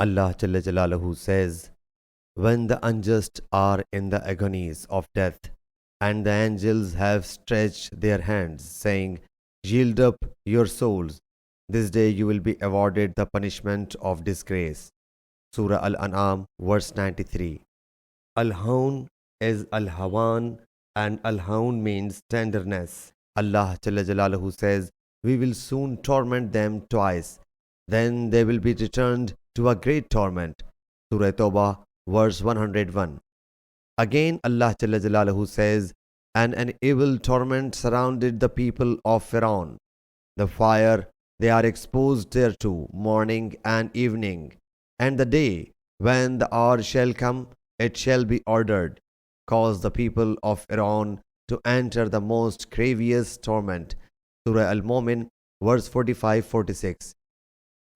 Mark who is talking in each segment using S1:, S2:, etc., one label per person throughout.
S1: Allah Jalla Jalaluhu says, when the unjust are in the agonies of death, and the angels have stretched their hands, saying, yield up your souls, this day you will be awarded the punishment of disgrace. Surah Al-An'am, verse 93. Al-Hawn is Al-Hawan, and Al-Hawn means tenderness. Allah Jalla Jalaluhu says, we will soon torment them twice, then they will be returned to a great torment. Surah Tawbah, verse 101. Again Allah Jalla Jalaluhu says, and an evil torment surrounded the people of Pharaoh. The fire they are exposed thereto morning and evening, and the day when the hour shall come, it shall be ordered, cause the people of Pharaoh to enter the most grievous torment. Surah Al-Mu'min, verse 45-46.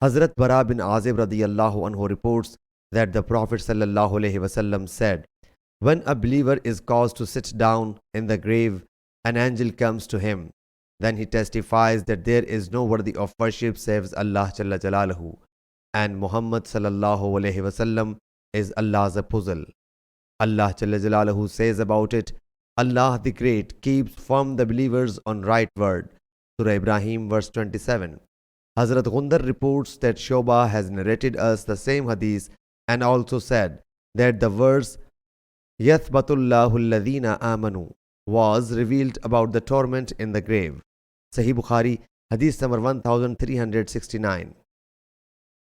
S1: Hazrat Bara bin Azib radiyallahu anhu reports that the Prophet sallallahu alaihi wasallam said, when a believer is caused to sit down in the grave, an angel comes to him. Then he testifies that there is no worthy of worship save Allah Jalla Jalaluhu, and Muhammad sallallahu alaihi wasallam is Allah's apostle. Allah Jalla Jalaluhu says about it, Allah the Great keeps firm the believers on right word. Surah Ibrahim, verse 27. Hazrat Gundar reports that Shoba has narrated us the same hadith and also said that the verse Yathbatullahu alladhina amanu was revealed about the torment in the grave. Sahih Bukhari, Hadith number 1369.